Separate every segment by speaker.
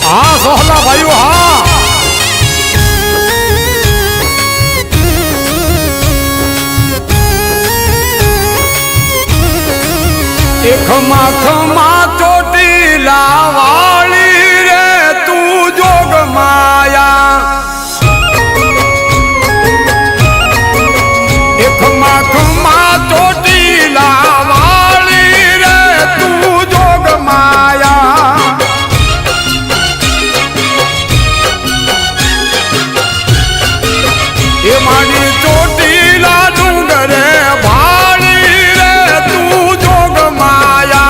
Speaker 1: हाँ सोहला भाइयों हाँ खमा खमा चोटीला वाली रे तू जोग माया खमा खमा चोटीला वाली रे तू जोग माया ये मानी चोटीला डूंगरे भाली रे तू जोग माया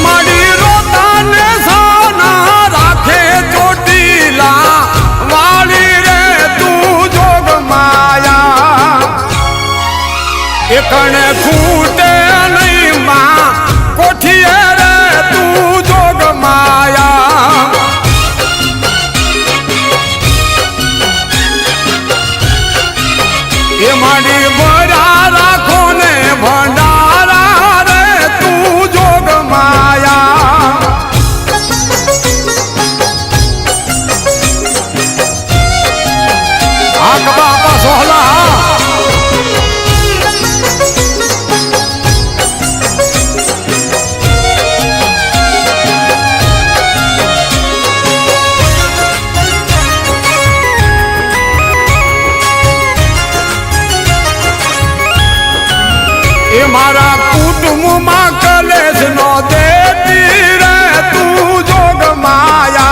Speaker 1: मानी रोता ने साना राखे चोटीला वाली रे तू जोग माया एकने खूटे नहीं मां कोठिए रे तू जोग माया ये मानी बड़ा राखो ने भंडारा रे तू जोग माया आग बापा सोहला ये मारा कुटुंब मां कलेश नो देती रे तू जोग माया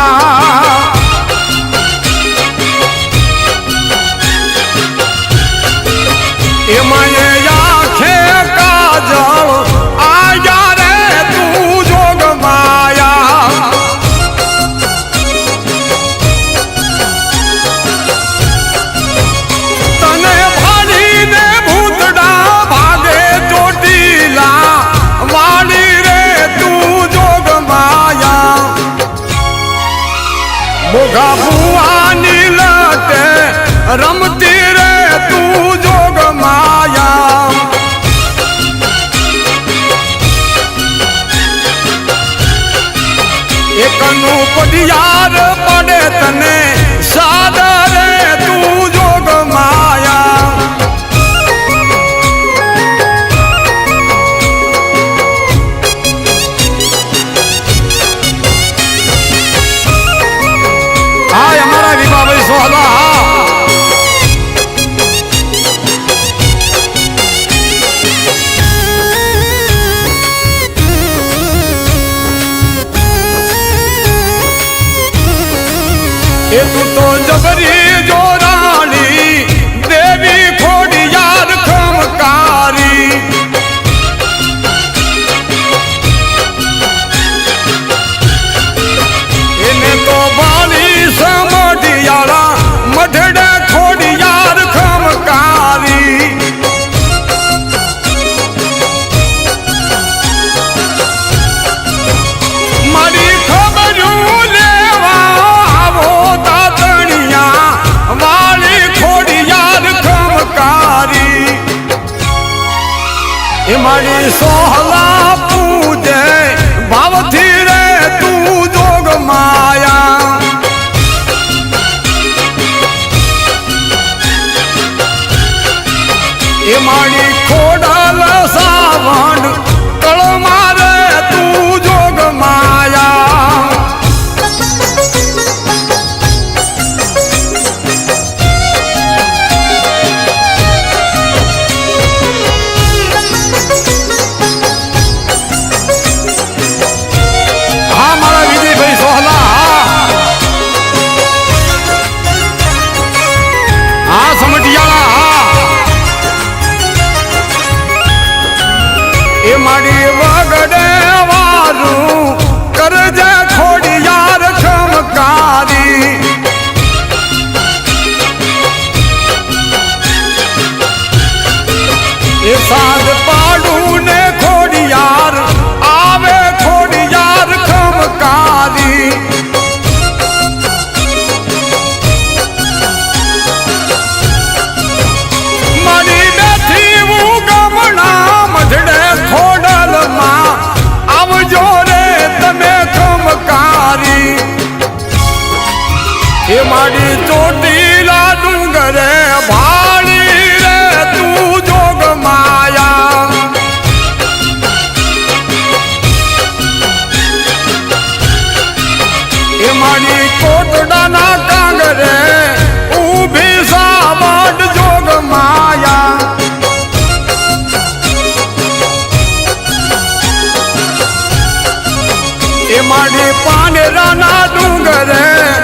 Speaker 1: ये माये आखे काजल आया रे तू जोग माया तने भारी ने भूतड़ा भागे चोटीला वाली रे तू जोग माया मोगा बुआनी लटे रमती रे तू जोग माया एकनु पटियार पड़े तने सादा रे तू जोग माया हाय हमारा विवाह भाई सोहला ये तू तो जबरी जोरानी देवी खोड़ियार खमकारी इन्हें तो बाली समझियाला मठड़े खोड़ियार खमकारी मारी खबरूं लेवा आवो दातनिया वाली खोड़ियार खमकारी ये मारी सोहला पूजे भावथी रे तू जोग माया ये मारी खोडल सावण कल मारे तू जोग माया हाँ मारा विजय भाई सोहला हाँ समझियाला ये माड़ी वगड़े वारू कर जे खोड़ियार खमकारी ये साग पाडू ने खोड़ियार आवे खोड़ियार खमकारी माड़ी बैठी वो गमना मझड़े વાડી પાનેરાના ડુંગરે